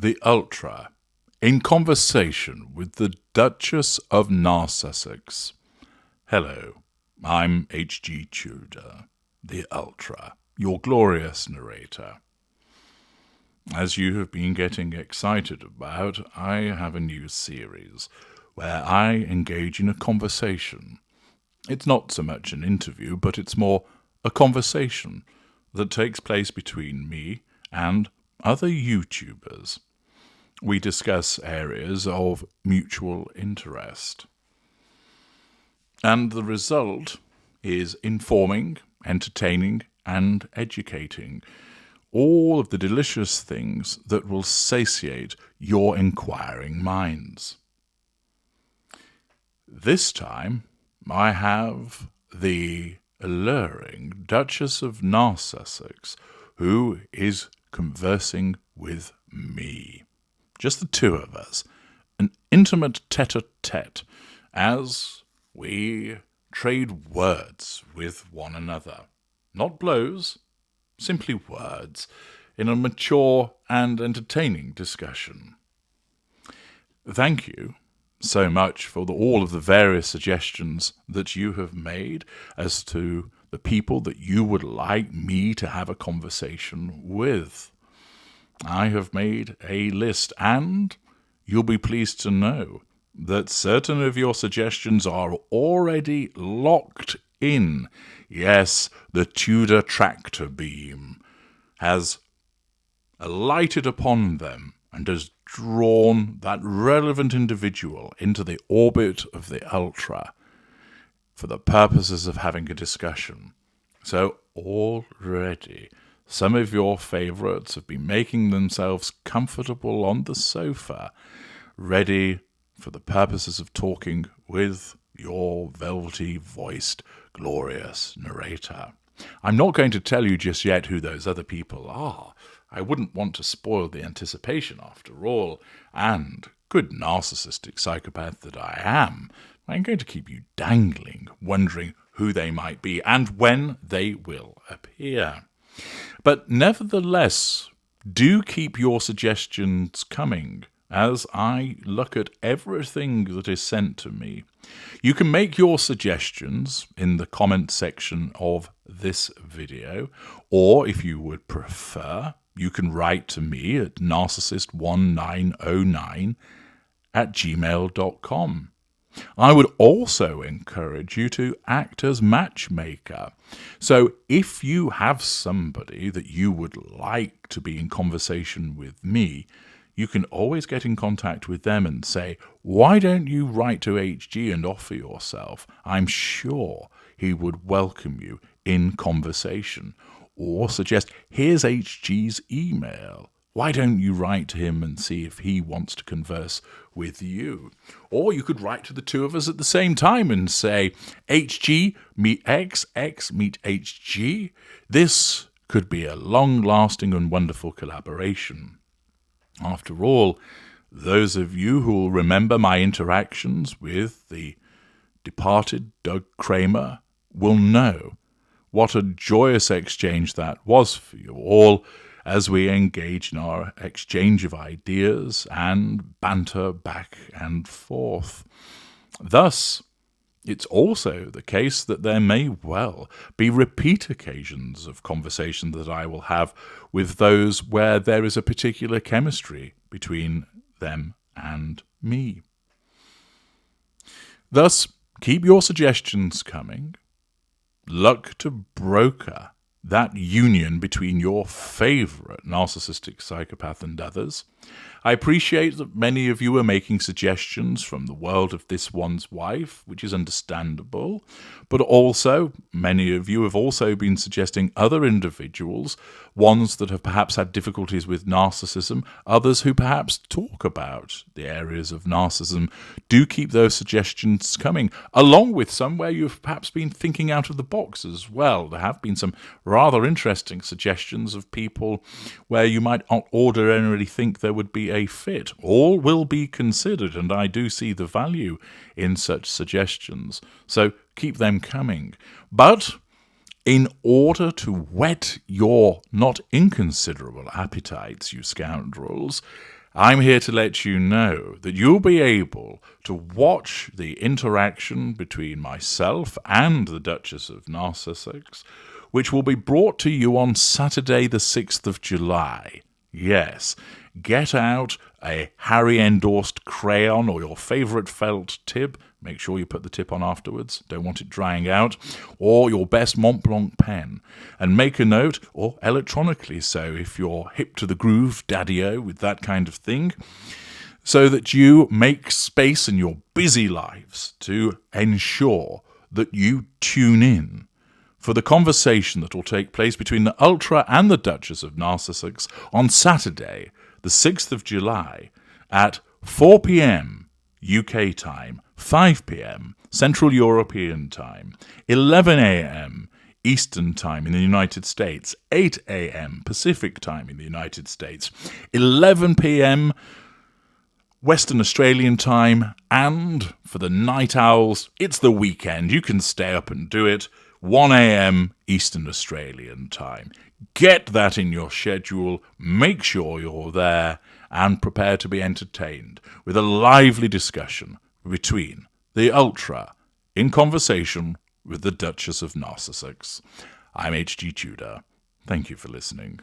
the Ultra, in conversation with the Duchess of Narsussex. Hello, I'm HG Tudor, the Ultra, your glorious narrator. As you have been getting excited about, I have a new series where I engage in a conversation. It's not so much an interview, but it's more a conversation that takes place between me and other YouTubers. We discuss areas of mutual interest. And the result is informing, entertaining, and educating. All of the delicious things that will satiate your inquiring minds. This time, I have the alluring Duchess of Narsussex, who is conversing with me. Just the two of us, an intimate tete-a-tete, as we trade words with one another. Not blows, simply words, in a mature and entertaining discussion. Thank you so much for all of the various suggestions that you have made as to the people that you would like me to have a conversation with. I have made a list, and you'll be pleased to know that certain of your suggestions are already locked in. Yes, the Tudor tractor beam has alighted upon them and has drawn that relevant individual into the orbit of the Ultra for the purposes of having a discussion. So already some of your favourites have been making themselves comfortable on the sofa, ready for the purposes of talking with your velvety-voiced, glorious narrator. I'm not going to tell you just yet who those other people are. I wouldn't want to spoil the anticipation after all, and, good narcissistic psychopath that I am, I'm going to keep you dangling, wondering who they might be and when they will appear. But nevertheless, do keep your suggestions coming as I look at everything that is sent to me. You can make your suggestions in the comment section of this video, or if you would prefer, you can write to me at narcissist1909@gmail.com. I would also encourage you to act as matchmaker. So if you have somebody that you would like to be in conversation with me, you can always get in contact with them and say, why don't you write to HG and offer yourself? I'm sure he would welcome you in conversation. Or suggest, here's HG's email. Why don't you write to him and see if he wants to converse with you? Or you could write to the two of us at the same time and say, HG, meet X, X, meet HG. This could be a long-lasting and wonderful collaboration. After all, those of you who will remember my interactions with the departed Doug Kramer will know what a joyous exchange that was for you all, as we engage in our exchange of ideas and banter back and forth. Thus, it's also the case that there may well be repeat occasions of conversation that I will have with those where there is a particular chemistry between them and me. Thus, keep your suggestions coming. Look to broker that union between your favourite narcissistic psychopath and others. I appreciate that many of you are making suggestions from the world of This One's Wife, which is understandable, but also many of you have also been suggesting other individuals, ones that have perhaps had difficulties with narcissism, others who perhaps talk about the areas of narcissism. Do keep those suggestions coming, along with some where you've perhaps been thinking out of the box as well. There have been some rather interesting suggestions of people where you might not ordinarily think there would be a fit. All will be considered, and I do see the value in such suggestions. So keep them coming. But in order to whet your not inconsiderable appetites, you scoundrels, I'm here to let you know that you'll be able to watch the interaction between myself and the Duchess of Narsussex, which will be brought to you on Saturday the 6th of July. Yes, get out a Harry-endorsed crayon or your favourite felt tip. Make sure you put the tip on afterwards. Don't want it drying out. Or your best Mont Blanc pen. And make a note, or electronically so if you're hip to the groove, daddy-o, with that kind of thing, so that you make space in your busy lives to ensure that you tune in for the conversation that will take place between the Ultra and the Duchess of Narsussex on Saturday, the 6th of July, at 4 p.m. UK time, 5 p.m. Central European time, 11 a.m. Eastern time in the United States, 8 a.m. Pacific time in the United States, 11 p.m. Western Australian time, and for the night owls, it's the weekend. You can stay up and do it. 1 a.m. Eastern Australian time. Get that in your schedule, make sure you're there, and prepare to be entertained with a lively discussion between the Ultra in conversation with the Duchess of Narsussex. I'm HG Tudor. Thank you for listening.